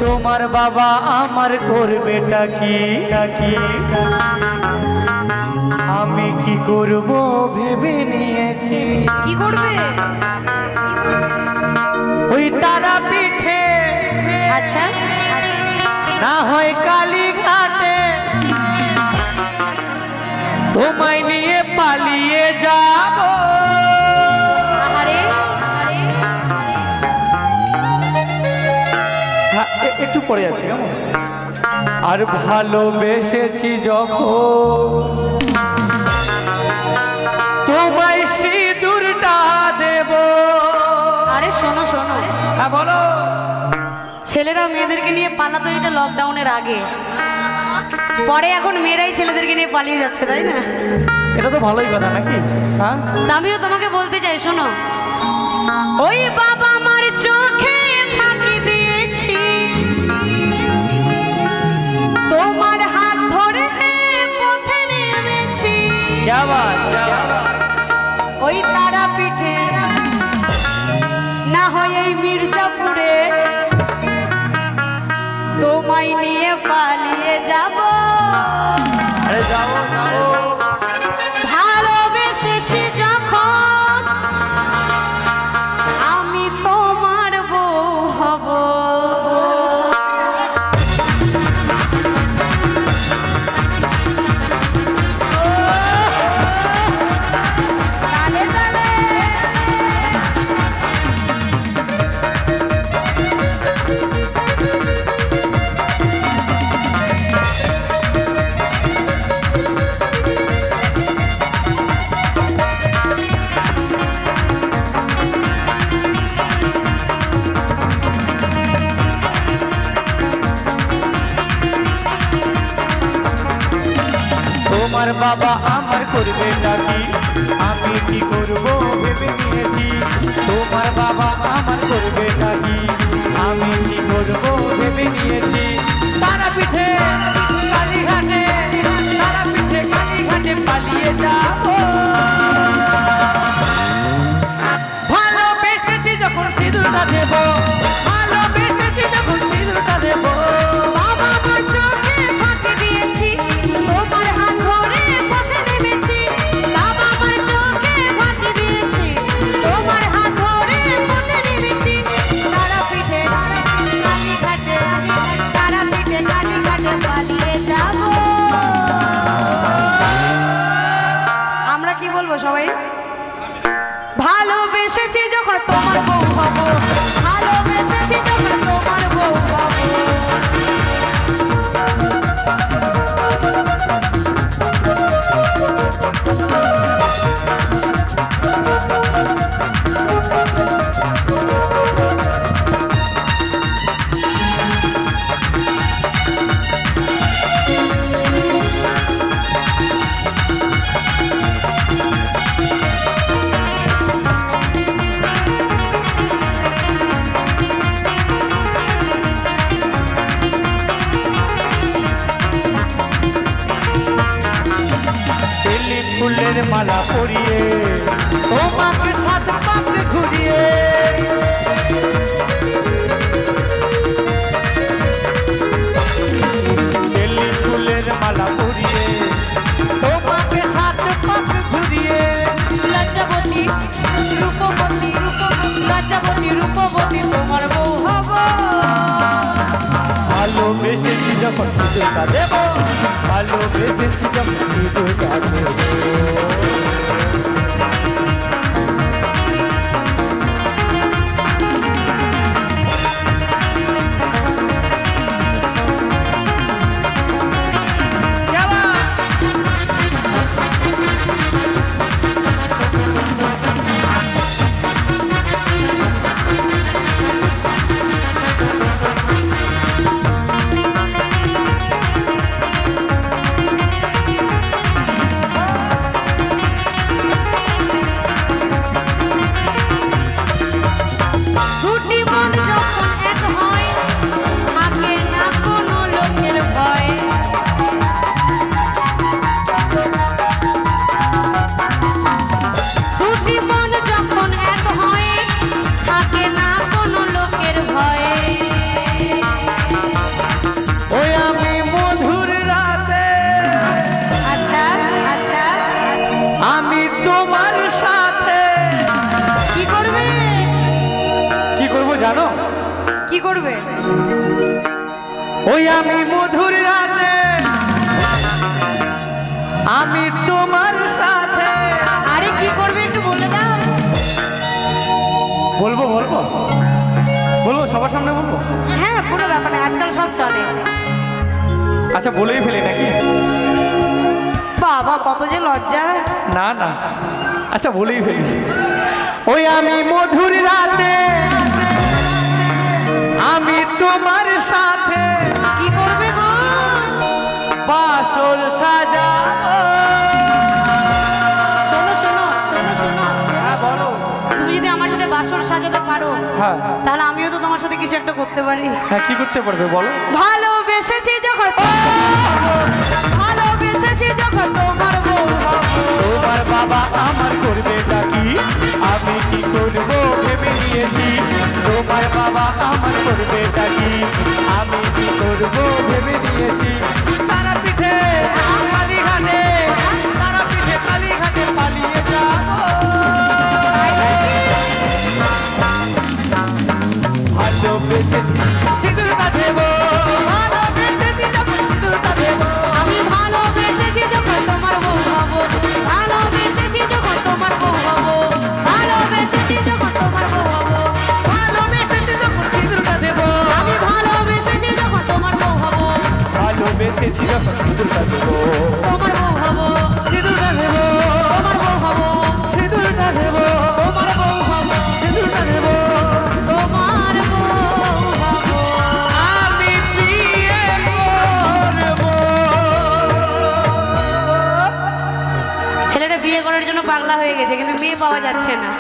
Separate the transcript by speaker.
Speaker 1: তোমার বাবা আমার করবেটা কি আমি কি করব ভেবে নিয়েছি।
Speaker 2: কি করবে?
Speaker 1: ওই তারা পিঠে
Speaker 2: আচ্ছা
Speaker 1: না হয় কালীঘাটে তোমায় নিয়ে পালিয়ে যাব।
Speaker 2: আরে
Speaker 1: একটু পরে আছি আর ভালোবেসেছি যখন তোমায় সিঁদুরটা দেব।
Speaker 2: আরে শোনো শোনো,
Speaker 1: হ্যাঁ বলো।
Speaker 2: ছেলেরা মেয়েদেরকে নিয়ে পালাতো এটা লকডাউনের আগে, পরে এখন মেয়েরাই ছেলেদেরকে নিয়ে পালিয়ে যাচ্ছে, তাই না?
Speaker 1: এটা তো ভালোই কথা নাকি? হ্যাঁ,
Speaker 2: আমিও তোমাকে বলতে চাই, শোনো। ওই বাবা আমার চোখে ফাঁকি দিয়েছি, তোমার হাত ধরে পথে নেমেছি। ওই তারা পিঠে না হয় এই মির্জাপুরে তোমায় নিয়ে পালিয়ে যাব।
Speaker 1: আরে যাবো যাবো।
Speaker 2: ভালোবেসেছি যখন আমি তোমার বউ হব। তালে তালে
Speaker 1: তোমার বাবা আমার করবে নাকি আমি কি করব ভেবে নিয়েছি। তোমার বাবা আমার করবে নাকি আমি কি করব ভেবে নিয়েছি। তারা পিঠে কালীঘাটে, তারা পিঠে কালীঘাটে পালিয়ে যাব। ভালোবেসেছি যখন সিঁদুরটা দেব, ভালোবেসেছি যখন সিঁদুরটা দেব।
Speaker 2: বাবা আমার চোখে ফাঁকি দিয়েছি, তোমার হাত ধরে পথে নেমেছি। বাবা আমার চোখে ফাঁকি দিয়েছি, তোমার হাত ধরে পথে নেমেছি। তারা পিঠে কালীঘাটে, তারা পিঠে কালীঘাটে পালিয়ে যাব। আমরা কি বলবো সবাই? ভালোবেসেছি যখন তোমার বউ হব, ভালোবেসেছি যখন তোমার বউ হব।
Speaker 1: বেলি ফুলের মালা পরিয়ে তোমাকে সাত পাক ঘুরিয়ে বেলি ফুলের মালা পরিয়ে তোমাকে সাত পাক ঘুরিয়ে
Speaker 2: লজ্জাবতী রূপবতী, লজ্জাবতী রূপবতী তোমার বউ হব।
Speaker 1: ভালোবেসেছি যখন সিঁদুরটা দেব, ভালোবেসেছি যখন সিঁদুরটা দেব। জানো?
Speaker 2: কি করবে?
Speaker 1: ওই আমি মধুর রাতে আমি তোমার সাথে।
Speaker 2: আরে কি করবে একটু বলে দাও।
Speaker 1: বলবো বলবো বলবো সবার সামনে বলবো?
Speaker 2: হ্যাঁ, কোনো ব্যাপার না, আজকাল সব চলে।
Speaker 1: আচ্ছা বলেই ফেলি নাকি?
Speaker 2: বাবা কত যে লজ্জা।
Speaker 1: না না, আচ্ছা বলেই ফেলি। ওই আমি মধুর রাতে আমি তোমার সাথে
Speaker 2: কি করবে গো?
Speaker 1: বাসর সাজা।
Speaker 2: শোনো শোনো শোনো শোনো,
Speaker 1: হ্যাঁ বলো।
Speaker 2: তুমি যদি আমার সাথে বাসর সাজাতে পারো
Speaker 1: হ্যাঁ
Speaker 2: তাহলে আমিও তো তোমার সাথে কিছু একটা করতে পারি।
Speaker 1: হ্যাঁ, কি করতে পারবে বলো?
Speaker 2: ভালোবেসেছি যখন, ভালোবেসেছি যখন তোমার বউ হব।
Speaker 1: তোমার বাবা আমার করবে ডাকি আমি কি করবো ভেবে নিয়েছি। তোমার বাবা আমার করবে ডাকি আমি কি করবো ভেবে নিয়েছি। তারা পিঠে কালীঘাটে, তারা পিঠে কালীঘাটে পালিয়ে যাবো। ভালোবেসেছি সিঁদুরটা দেবো, ভালোবেসেছি যখন সিঁদুরটা দেবো।
Speaker 2: আমি ভালোবেসেছি যখন তোমার বউ হব, ভালোবেসেছি যখন তোমার বউ হব, ভালোবেসেছি যখন তোমার বউ হব,
Speaker 1: ভালোবেসেছি যখন সিঁদুরটা দেবো,
Speaker 2: আমি ভালোবেসেছি যখন তোমার বউ হব,
Speaker 1: ভালোবেসেছি যখন সিঁদুরটা দেবো।
Speaker 2: তোমার বউ হব,
Speaker 1: সিঁদুরটা দেবো,
Speaker 2: তোমার বউ হব,
Speaker 1: সিঁদুরটা দেবো,
Speaker 2: তোমার বউ হব,
Speaker 1: সিঁদুরটা দেবো।
Speaker 2: তোমার বউ হব।
Speaker 1: আমি বিয়ে করবো।
Speaker 2: ছেলেটা বিয়ে করার জন্য পাগলা হয়ে গেছে কিন্তু মেয়ে পাওয়া যাচ্ছে না।